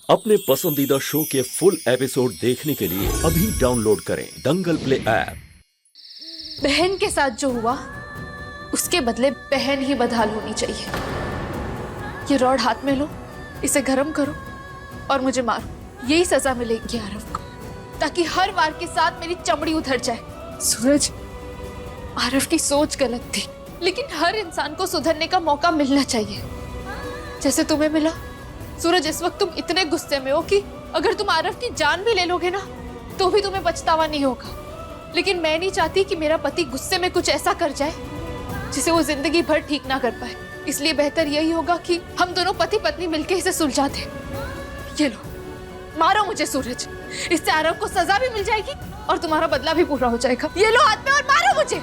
अपने पसंदीदा शो के फुल एपिसोड देखने के लिए अभी डाउनलोड करें दंगल प्ले ऐप। बहन के साथ जो हुआ उसके बदले बहन ही बदहाल होनी चाहिए। ये रॉड हाथ में लो, इसे गर्म करो और मुझे मारो। यही सजा मिलेगी आरव को, ताकि हर वार के साथ मेरी चमड़ी उधर जाए। सूरज, आरव की सोच गलत थी, लेकिन हर इंसान को सुधरने का मौका मिलना चाहिए, जैसे तुम्हें मिला। सूरज, इस वक्त तुम इतने गुस्से में हो कि अगर तुम आरव की जान भी ले लोगे ना तो भी तुम्हें पछतावा नहीं होगा। लेकिन मैं नहीं चाहती कि मेरा पति गुस्से में कुछ ऐसा कर जाए जिसे वो जिंदगी भर ठीक ना कर पाए। इसलिए बेहतर यही होगा कि हम दोनों पति पत्नी मिलकर इसे सुलझा दें। ये लो, मारो मुझे सूरज। इससे आरव को सजा भी मिल जाएगी और तुम्हारा बदला भी पूरा हो जाएगा। ये लो हाथ में और मारो मुझे।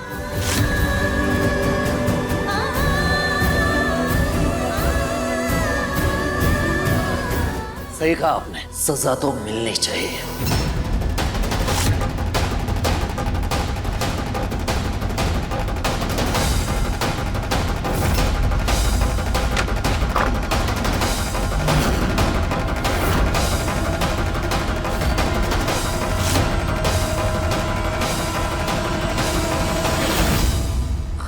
सही कहा आपने, सजा तो मिलनी चाहिए।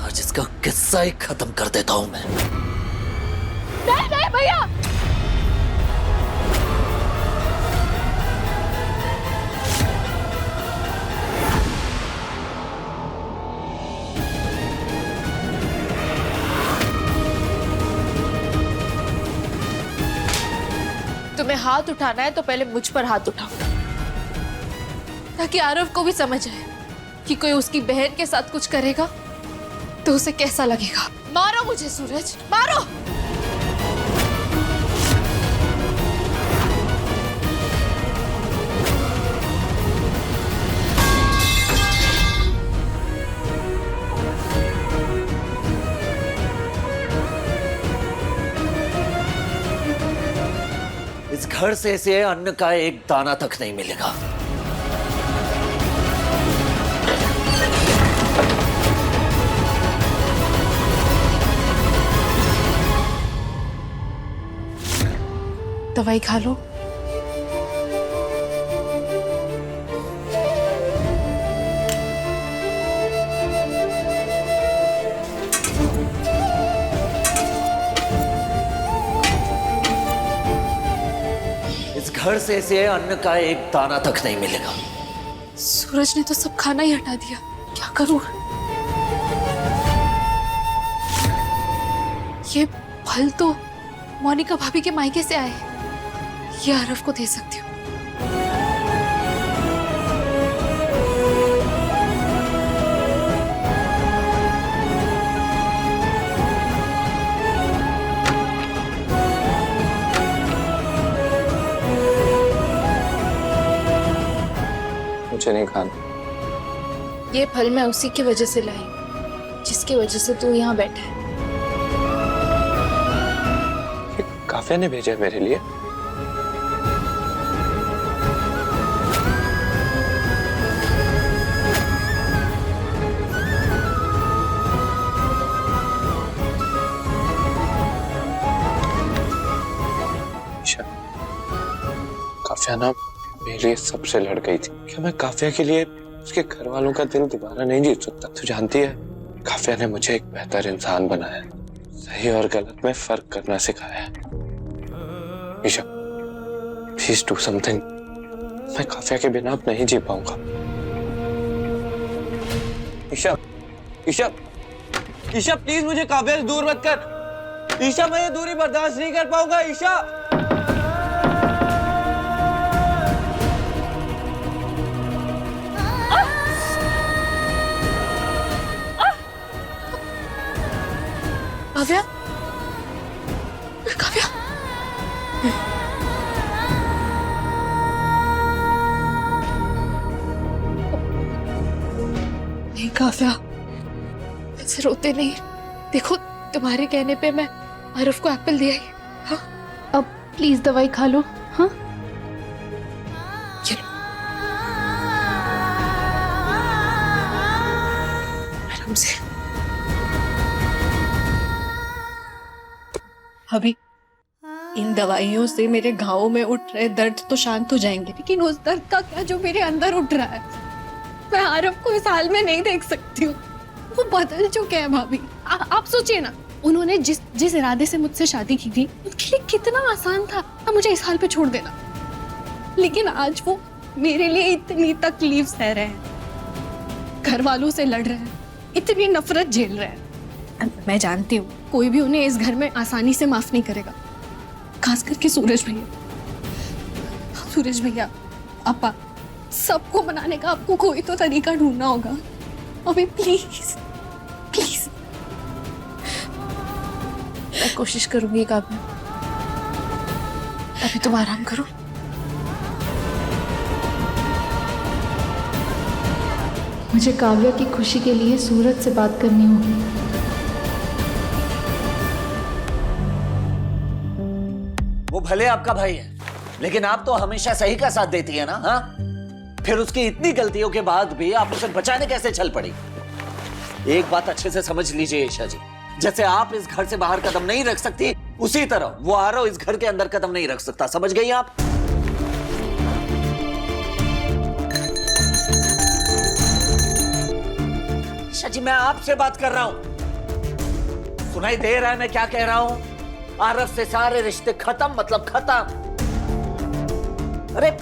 आज इसका किस्सा ही खत्म कर देता हूं मैं। नहीं भैया, तुम्हें हाथ उठाना है तो पहले मुझ पर हाथ उठाओ, ताकि आरव को भी समझ आए कि कोई उसकी बहन के साथ कुछ करेगा तो उसे कैसा लगेगा। मारो मुझे सूरज, मारो। इस घर से इसे अन्न का एक दाना तक नहीं मिलेगा। दवाई खा लो। इस घर से इसे अन्न का एक दाना तक नहीं मिलेगा। सूरज ने तो सब खाना ही हटा दिया, क्या करूं? ये फल तो मोनिका भाभी के मायके से आए, ये आरव को दे सकती हूँ। मुझे नहीं खाना। ये फल मैं उसी की वजह से लाई, जिसकी वजह से तू यहाँ बैठा है। ये काफिया ने भेजा है मेरे लिए। काफिया ना मेरे लिए सबसे लड़ गई थी। क्या मैं काफिया के लिए उसके घर वालों का दिल दोबारा नहीं जीत सकता? तू जानती है, काफिया ने मुझे एक बेहतर इंसान बनाया, सही और गलत में फर्क करना सिखाया है। Isha, please do something. मैं काफिया के बिना अब नहीं जी पाऊंगा। ईशा, ईशा, ईशा प्लीज मुझे काफिया से दूर मत कर। ईशा, मैं ये दूरी बर्दाश्त नहीं कर पाऊंगा। ईशा, काव्या, काव्या, नहीं काव्या, ऐसे रोते नहीं। देखो, तुम्हारे कहने पे मैं आरव को एप्पल दिया ही। हाँ, अब प्लीज दवाई खा लो। हाँ, चलो आराम से। अभी इन दवाइयों से मेरे घावों में उठ रहे दर्द तो शांत हो जाएंगे, लेकिन उस दर्द का क्या जो मेरे अंदर उठ रहा है। मैं आरव को इस हाल में नहीं देख सकती हूँ। वो बदल चुके हैं भाभी। आप सोचिए ना, उन्होंने जिस इरादे से मुझसे शादी की थी, उनके लिए कितना आसान था अब मुझे इस हाल पे छोड़ देना। लेकिन आज वो मेरे लिए इतनी तकलीफ सह रहे हैं, घर वालों से लड़ रहे हैं, इतनी नफरत झेल रहे हैं। मैं जानती हूँ कोई भी उन्हें इस घर में आसानी से माफ नहीं करेगा, खास करके सूरज भैया। सूरज भैया, अपा, सबको मनाने का आपको कोई तो तरीका ढूंढना होगा। अभी प्लीज प्लीज। मैं कोशिश करूंगी काव्या, अभी तुम आराम करो। मुझे काव्या की खुशी के लिए सूरज से बात करनी होगी। वो भले आपका भाई है, लेकिन आप तो हमेशा सही का साथ देती है ना। हाँ, फिर उसकी इतनी गलतियों के बाद भी आप उसे बचाने कैसे चल पड़ी? एक बात अच्छे से समझ लीजिए ईशा जी, जैसे आप इस घर से बाहर कदम नहीं रख सकती, उसी तरह वो आरव इस घर के अंदर कदम नहीं रख सकता। समझ गई आप? ईशा जी, मैं आपसे बात कर रहा हूं। सुनाई दे रहा है मैं क्या कह रहा हूं? आरव से सारे रिश्ते खत्म, मतलब खत्म। अरे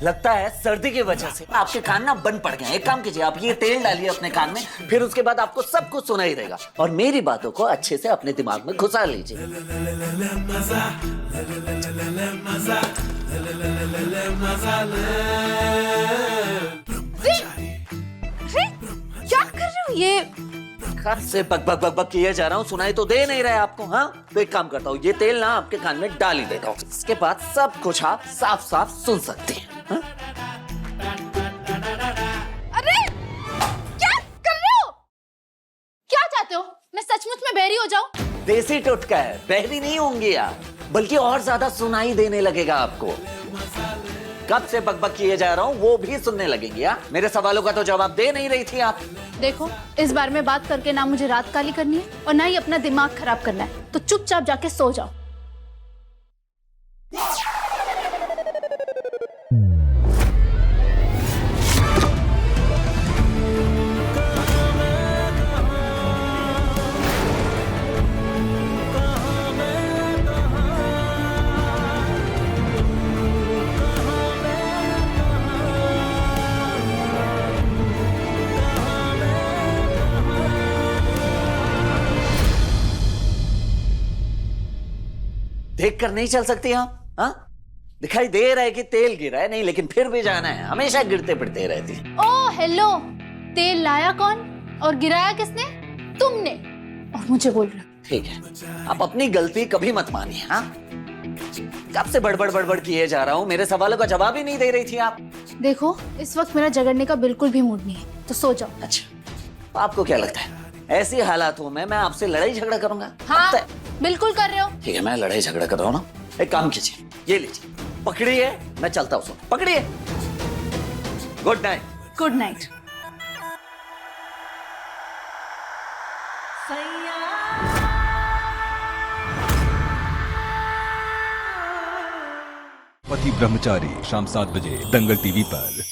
लगता है सर्दी की वजह से आपके कान ना बंद पड़ गए हैं। एक काम कीजिए, आप ये तेल डालिए अपने कान में, फिर उसके बाद आपको सब कुछ सुनाई देगा और मेरी बातों को अच्छे से अपने दिमाग में घुसा लीजिए। क्या कर रहे हो? ये कब से बक बक बक बक किए जा रहा हूँ, सुनाई तो दे नहीं रहा है आपको? हाँ, तो एक काम करता हूँ, ये तेल ना आपके कान में डाल ही देता हूँ, इसके बाद सब कुछ आप साफ साफ सुन सकते हैं। हाँ? अरे क्या कर रहे हो? क्या चाहते हो? मैं सचमुच में बहरी हो जाऊं? देसी टोटका है, बहरी नहीं होंगी आप, बल्कि और ज्यादा सुनाई देने लगेगा आपको। कब से बकबक किए जा रहा हूँ वो भी सुनने लगेंगे। हाँ? मेरे सवालों का तो जवाब दे नहीं रही थी आप। देखो, इस बार में बात करके ना मुझे रात काली करनी है और ना ही अपना दिमाग खराब करना है, तो चुपचाप जाके सो जाओ। देख कर नहीं चल सकती आप? हाँ, दिखाई दे रहा है कि तेल गिरा है, नहीं लेकिन फिर भी जाना है, हमेशा गिरते पिटते रहती। ओ हेलो, तेल लाया कौन और गिराया किसने? तुमने। और मुझे बोल रहे हो? ठीक है, आप अपनी गलती कभी मत मानिए। हाँ, कब से बड़बड़ बड़बड़ किए जा रहा हूँ, मेरे सवालों का जवाब ही नहीं दे रही थी आप। देखो, इस वक्त मेरा झगड़ने का बिल्कुल भी मूड नहीं है, तो सो जाओ। अच्छा, आपको क्या लगता है ऐसी हालातों में मैं आपसे लड़ाई झगड़ा करूंगा? हाँ, बिल्कुल कर रहे हो। ठीक है, मैं लड़ाई झगड़ा कर रहा हूँ ना। एक काम कीजिए, ये लीजिए, पकड़िए, मैं चलता हूँ। पकड़िए। Good night. Good night. पति ब्रह्मचारी, शाम 7 बजे दंगल टीवी पर।